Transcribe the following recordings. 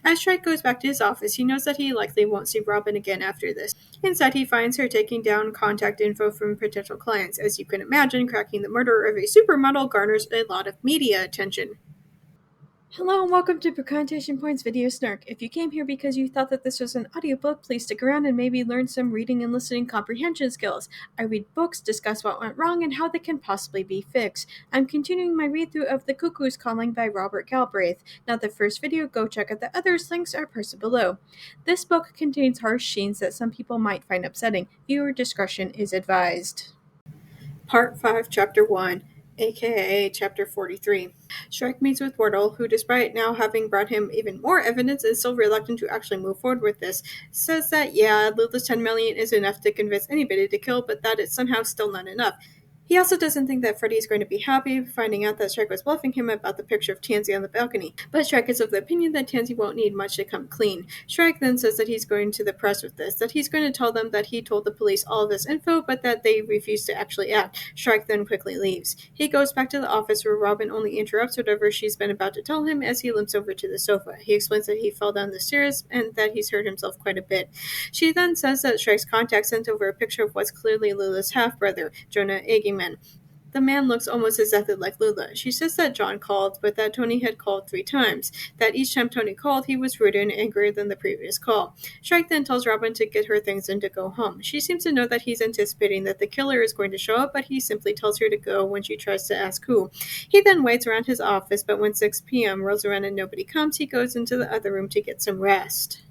As Shrek goes back to his office, he knows that he likely won't see Robin again after this. Instead, he finds her taking down contact info from potential clients. As you can imagine, cracking the murder of a supermodel garners a lot of media attention. Hello and welcome to Confrontation Point's video Snark. If you came here because you thought that this was an audiobook, please stick around and maybe learn some reading and listening comprehension skills. I read books, discuss what went wrong and how they can possibly be fixed. I'm continuing my read-through of The Cuckoo's Calling by Robert Galbraith. Not the first video, go check out the others, links are posted below. This book contains harsh scenes that some people might find upsetting. Viewer discretion is advised. Part 5, Chapter 1, aka Chapter 43. Shrek meets with Wardle, who, despite now having brought him even more evidence, is still reluctant to actually move forward with this. Says that, yeah, Lula's 10 million is enough to convince anybody to kill, but that it's somehow still not enough. He also doesn't think that Freddy is going to be happy finding out that Shrek was bluffing him about the picture of Tansy on the balcony, but Shrek is of the opinion that Tansy won't need much to come clean. Shrek then says that he's going to the press with this, that he's going to tell them that he told the police all of this info, but that they refuse to actually act. Shrek then quickly leaves. He goes back to the office where Robin only interrupts whatever she's been about to tell him as he limps over to the sofa. He explains that he fell down the stairs and that he's hurt himself quite a bit. She then says that Shrek's contact sent over a picture of what's clearly Lula's half-brother, Jonah Eggman. The man looks almost exactly like Lula. She says that John called, but that Tony had called 3 times. That each time Tony called, he was ruder and angrier than the previous call. Shrek then tells Robin to get her things and to go home. She seems to know that he's anticipating that the killer is going to show up, but he simply tells her to go when she tries to ask who. He then waits around his office, but when 6 p.m. rolls around and nobody comes, he goes into the other room to get some rest.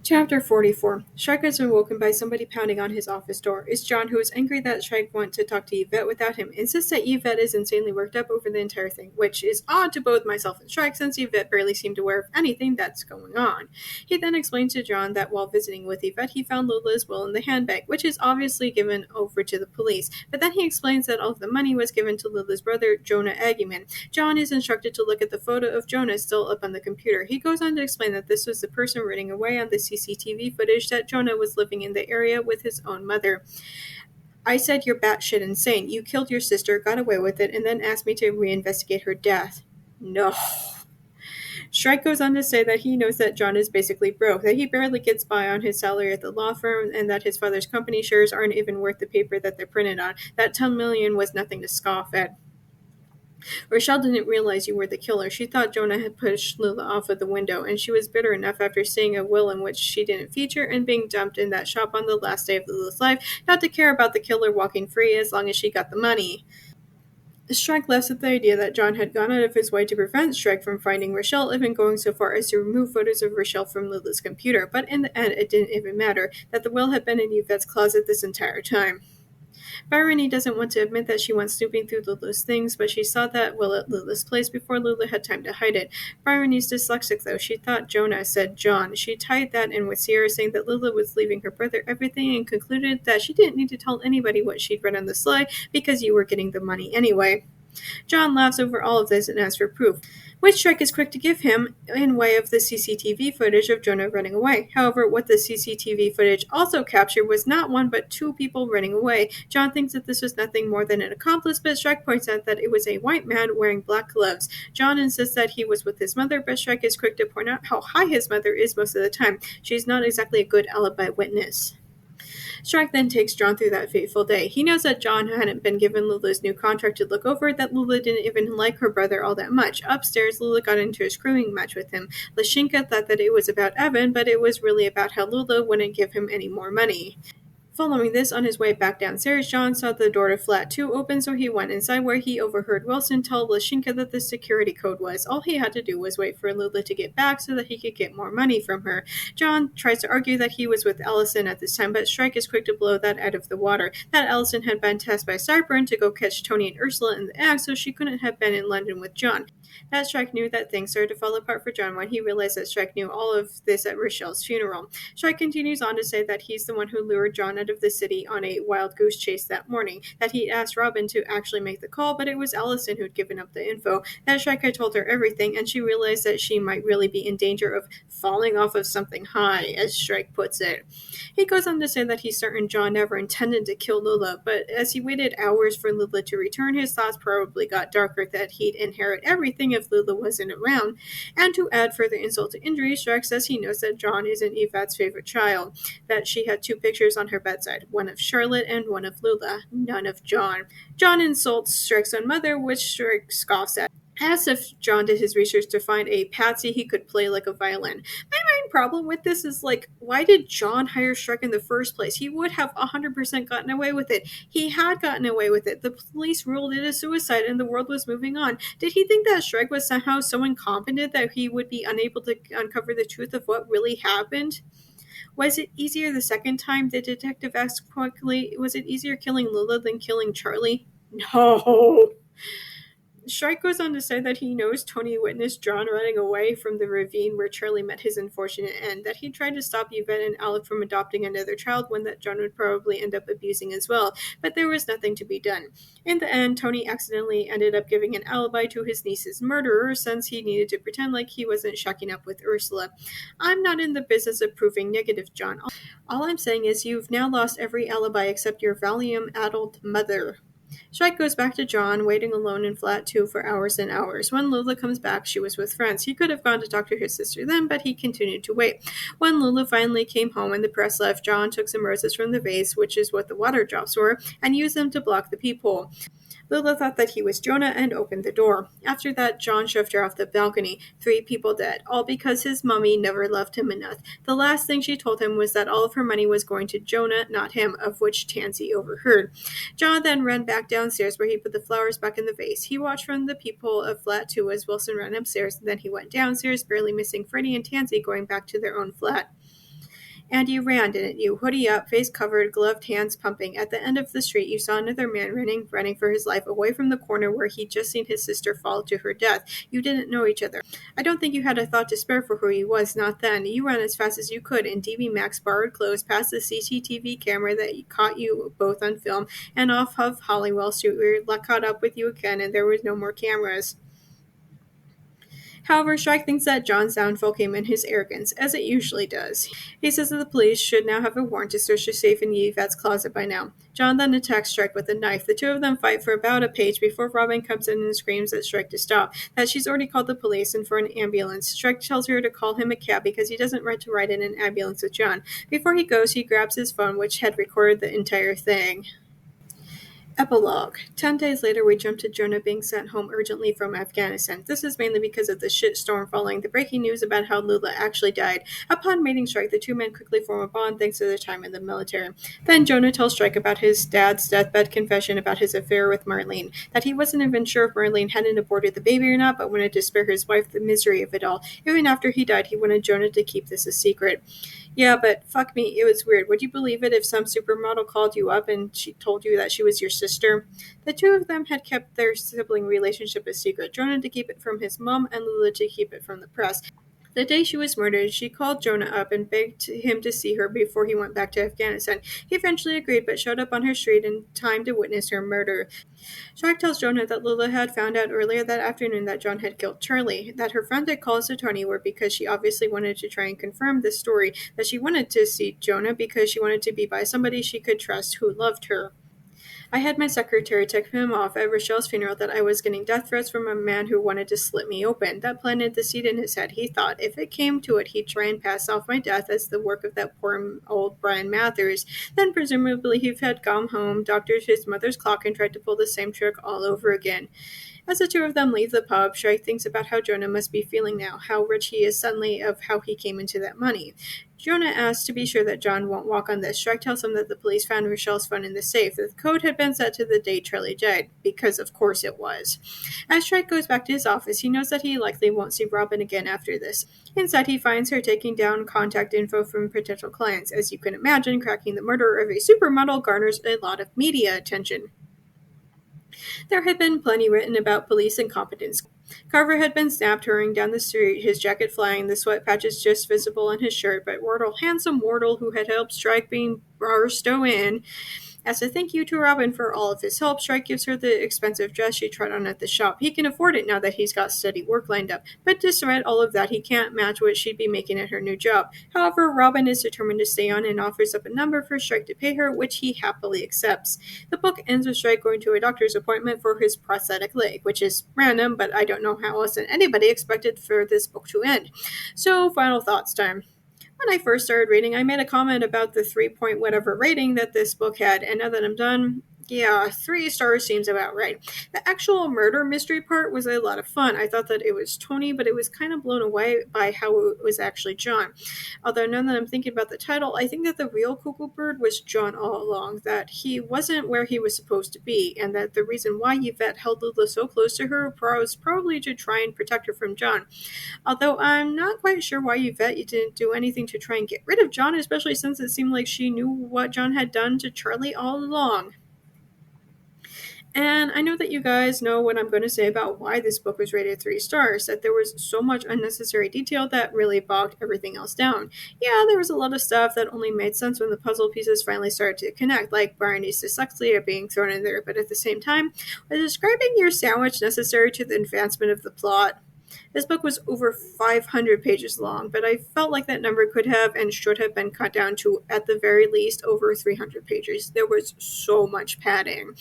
Chapter 44. Shrek is awoken by somebody pounding on his office door. It's John, who is angry that Shrek went to talk to Yvette without him, insists that Yvette is insanely worked up over the entire thing, which is odd to both myself and Shrek since Yvette barely seemed aware of anything that's going on. He then explains to John that while visiting with Yvette, he found Lula's will in the handbag, which is obviously given over to the police, but then he explains that all of the money was given to Lula's brother, Jonah Eggman. John is instructed to look at the photo of Jonah still up on the computer. He goes on to explain that this was the person running away on the CCTV footage that Jonah was living in the area with his own mother. I said you're batshit insane. You killed your sister, got away with it, and then asked me to reinvestigate her death. No. Shrek goes on to say that he knows that John is basically broke, that he barely gets by on his salary at the law firm, and that his father's company shares aren't even worth the paper that they're printed on. That 10 million was nothing to scoff at. Rochelle didn't realize you were the killer. She thought Jonah had pushed Lula off of the window, and she was bitter enough after seeing a will in which she didn't feature and being dumped in that shop on the last day of Lula's life not to care about the killer walking free as long as she got the money. Shrek laughs at the idea that John had gone out of his way to prevent Shrek from finding Rochelle, even going so far as to remove photos of Rochelle from Lula's computer, but in the end it didn't even matter, that the will had been in Yvette's closet this entire time. Bryony doesn't want to admit that she went snooping through Lula's things, but she saw that will at Lula's place before Lula had time to hide it. Bryony's dyslexic, though. She thought Jonah said John. She tied that in with Sierra saying that Lula was leaving her brother everything and concluded that she didn't need to tell anybody what she'd read on the sly because you were getting the money anyway. John laughs over all of this and asks for proof, which Shrek is quick to give him in way of the CCTV footage of Jonah running away. However, what the CCTV footage also captured was not 1 but 2 people running away. John thinks that this was nothing more than an accomplice, but Shrek points out that it was a white man wearing black gloves. John insists that he was with his mother, but Shrek is quick to point out how high his mother is most of the time. She's not exactly a good alibi witness. Shrek then takes John through that fateful day. He knows that John hadn't been given Lula's new contract to look over, that Lula didn't even like her brother all that much. Upstairs, Lula got into a screwing match with him. Lashinka thought that it was about Evan, but it was really about how Lula wouldn't give him any more money. Following this, on his way back downstairs, John saw the door to flat 2 open, so he went inside where he overheard Wilson tell Lashinka that the security code was. All he had to do was wait for Lula to get back so that he could get more money from her. John tries to argue that he was with Allison at this time, but Shrek is quick to blow that out of the water. That Allison had been tasked by Starburn to go catch Tony and Ursula in the act, so she couldn't have been in London with John. That Shrek knew that things started to fall apart for John when he realized that Shrek knew all of this at Rochelle's funeral. Shrek continues on to say that he's the one who lured John out out of the city on a wild goose chase that morning, that he'd asked Robin to actually make the call, but it was Allison who'd given up the info, that Shrek had told her everything, and she realized that she might really be in danger of falling off of something high, as Shrek puts it. He goes on to say that he's certain John never intended to kill Lula, but as he waited hours for Lula to return, his thoughts probably got darker that he'd inherit everything if Lula wasn't around. And to add further insult to injury, Shrek says he knows that John isn't Yvette's favorite child, that she had two pictures on her bedside, one of Charlotte and one of Lula, none of John. John insults Shrek's own mother, which Shrek scoffs at, as if John did his research to find a patsy he could play like a violin. My main problem with this is, why did John hire Shrek in the first place? He would have 100% gotten away with it. He had gotten away with it. The police ruled it a suicide and the world was moving on. Did he think that Shrek was somehow so incompetent that he would be unable to uncover the truth of what really happened? Was it easier the second time? The detective asked quickly. Was it easier killing Lula than killing Charlie? No. Shrike goes on to say that he knows Tony witnessed John running away from the ravine where Charlie met his unfortunate end, that he tried to stop Yvette and Alec from adopting another child, one that John would probably end up abusing as well, but there was nothing to be done. In the end, Tony accidentally ended up giving an alibi to his niece's murderer since he needed to pretend like he wasn't shacking up with Ursula. I'm not in the business of proving negative, John. All I'm saying is you've now lost every alibi except your Valium-addled mother. Shrike goes back to John, waiting alone in flat 2 for hours and hours. When Lula comes back, she was with friends. He could have gone to talk to his sister then, but he continued to wait. When Lula finally came home and the press left, John took some roses from the vase, which is what the water drops were, and used them to block the peephole. Lula thought that he was Jonah and opened the door. After that, John shoved her off the balcony. 3 people dead, all because his mummy never loved him enough. The last thing she told him was that all of her money was going to Jonah, not him, of which Tansy overheard. John then ran back downstairs where he put the flowers back in the vase. He watched from the peephole of flat 2 as Wilson ran upstairs, and then he went downstairs, barely missing Freddie and Tansy going back to their own flat. And you ran, didn't you? Hoodie up, face covered, gloved hands pumping. At the end of the street, you saw another man running for his life, away from the corner where he'd just seen his sister fall to her death. You didn't know each other. I don't think you had a thought to spare for who he was, not then. You ran as fast as you could in DB Max borrowed clothes past the CCTV camera that caught you both on film, and off of Hollywell Street where luck caught up with you again and there was no more cameras. However, Shrike thinks that John's downfall came in his arrogance, as it usually does. He says that the police should now have a warrant to search the safe in Yvette's closet by now. John then attacks Shrike with a knife. The two of them fight for about a page before Robin comes in and screams at Shrike to stop, that she's already called the police and for an ambulance. Shrike tells her to call him a cab because he doesn't want to ride in an ambulance with John. Before he goes, he grabs his phone, which had recorded the entire thing. Epilogue. 10 days later, we jump to Jonah being sent home urgently from Afghanistan. This is mainly because of the shitstorm following the breaking news about how Lula actually died. Upon meeting Shrike, the two men quickly form a bond thanks to their time in the military. Then Jonah tells Shrike about his dad's deathbed confession about his affair with Marlene, that he wasn't even sure if Marlene hadn't aborted the baby or not, but wanted to spare his wife the misery of it all. Even after he died, he wanted Jonah to keep this a secret. Yeah, but fuck me, it was weird. Would you believe it if some supermodel called you up and she told you that she was your sister? The two of them had kept their sibling relationship a secret, Jonah to keep it from his mom and Lula to keep it from the press. The day she was murdered, she called Jonah up and begged him to see her before he went back to Afghanistan. He eventually agreed, but showed up on her street in time to witness her murder. Shark tells Jonah that Lula had found out earlier that afternoon that John had killed Charlie, that her frantic calls to Tony were because she obviously wanted to try and confirm this story, that she wanted to see Jonah because she wanted to be by somebody she could trust who loved her. I had my secretary tip him off at Rochelle's funeral that I was getting death threats from a man who wanted to slit me open. That planted the seed in his head. He thought if it came to it, he'd try and pass off my death as the work of that poor old Brian Mathers. Then presumably he had gone home, doctored his mother's clock, and tried to pull the same trick all over again. As the two of them leave the pub, Shrike thinks about how Jonah must be feeling now, how rich he is suddenly, of how he came into that money. Jonah asks to be sure that John won't walk on this. Shrike tells him that the police found Rochelle's phone in the safe, that the code had been set to the date Charlie died, because of course it was. As Shrike goes back to his office, he knows that he likely won't see Robin again after this. Inside, he finds her taking down contact info from potential clients. As you can imagine, cracking the murder of a supermodel garners a lot of media attention. There had been plenty written about police incompetence. Carver had been snapped hurrying down the street, his jacket flying, the sweat patches just visible on his shirt, but Wardle, handsome Wardle, who had helped Strike being stow in, as a thank you to Robin for all of his help, Strike gives her the expensive dress she tried on at the shop. He can afford it now that he's got steady work lined up, but despite all of that, he can't match what she'd be making at her new job. However, Robin is determined to stay on and offers up a number for Strike to pay her, which he happily accepts. The book ends with Strike going to a doctor's appointment for his prosthetic leg, which is random, but I don't know how else than anybody expected for this book to end. So, final thoughts time. When I first started reading, I made a comment about the 3-point whatever rating that this book had, and now that I'm done, yeah, 3 stars seems about right. The actual murder mystery part was a lot of fun. I thought that it was Tony, but it was kind of blown away by how it was actually John. Although now that I'm thinking about the title, I think that the real Cuckoo bird was John all along, that he wasn't where he was supposed to be, and that the reason why Yvette held Lula so close to her was probably to try and protect her from John. Although I'm not quite sure why Yvette didn't do anything to try and get rid of John, especially since it seemed like she knew what John had done to Charlie all along. And I know that you guys know what I'm going to say about why this book was rated 3 stars, that there was so much unnecessary detail that really bogged everything else down. Yeah, there was a lot of stuff that only made sense when the puzzle pieces finally started to connect, like Barney's dyslexia being thrown in there, but at the same time, was describing your sandwich necessary to the advancement of the plot? This book was over 500 pages long, but I felt like that number could have and should have been cut down to, at the very least, over 300 pages. There was so much padding.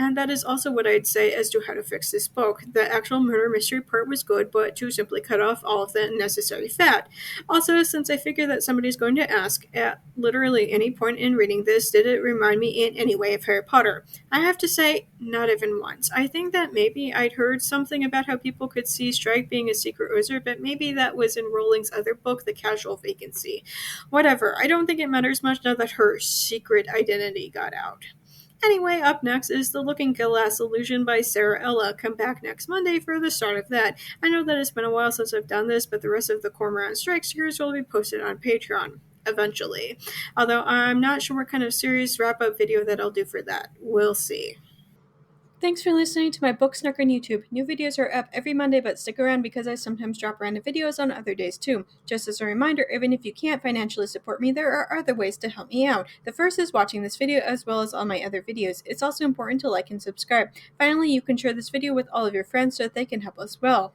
And that is also what I'd say as to how to fix this book. The actual murder mystery part was good, but to simply cut off all of the unnecessary fat. Also, since I figure that somebody's going to ask, at literally any point in reading this, did it remind me in any way of Harry Potter? I have to say, not even once. I think that maybe I'd heard something about how people could see Strike being a secret wizard, but maybe that was in Rowling's other book, The Casual Vacancy. Whatever, I don't think it matters much now that her secret identity got out. Anyway, up next is The Looking Glass Illusion by Sarah Ella. Come back next Monday for the start of that. I know that it's been a while since I've done this, but the rest of the Cormorant Strike series will be posted on Patreon eventually. Although I'm not sure what kind of series wrap-up video that I'll do for that. We'll see. Thanks for listening to my book Snark on YouTube. New videos are up every Monday, but stick around because I sometimes drop random videos on other days too. Just as a reminder, even if you can't financially support me, there are other ways to help me out. The first is watching this video as well as all my other videos. It's also important to like and subscribe. Finally, you can share this video with all of your friends so that they can help as well.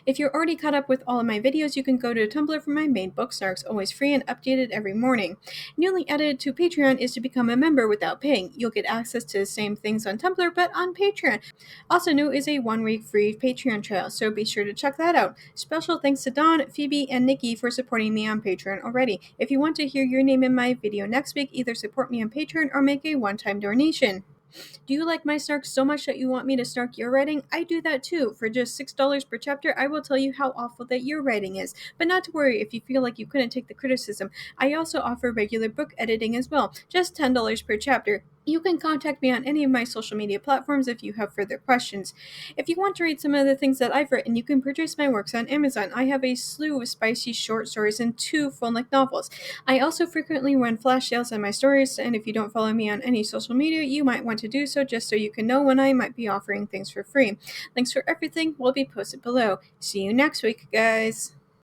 If you're already caught up with all of my videos, you can go to Tumblr for my main book, Snarks, always free and updated every morning. Newly added to Patreon is to become a member without paying. You'll get access to the same things on Tumblr, but on Patreon. Also new is a 1-week free Patreon trial, so be sure to check that out. Special thanks to Dawn, Phoebe, and Nikki for supporting me on Patreon already. If you want to hear your name in my video next week, either support me on Patreon or make a one-time donation. Do you like my snarks so much that you want me to snark your writing? I do that too. For just $6 per chapter, I will tell you how awful that your writing is. But not to worry if you feel like you couldn't take the criticism. I also offer regular book editing as well, just $10 per chapter. You can contact me on any of my social media platforms if you have further questions. If you want to read some of the things that I've written, you can purchase my works on Amazon. I have a slew of spicy short stories and 2 full-length novels. I also frequently run flash sales on my stories, and if you don't follow me on any social media, you might want to do so just so you can know when I might be offering things for free. Links for everything will be posted below. See you next week, guys!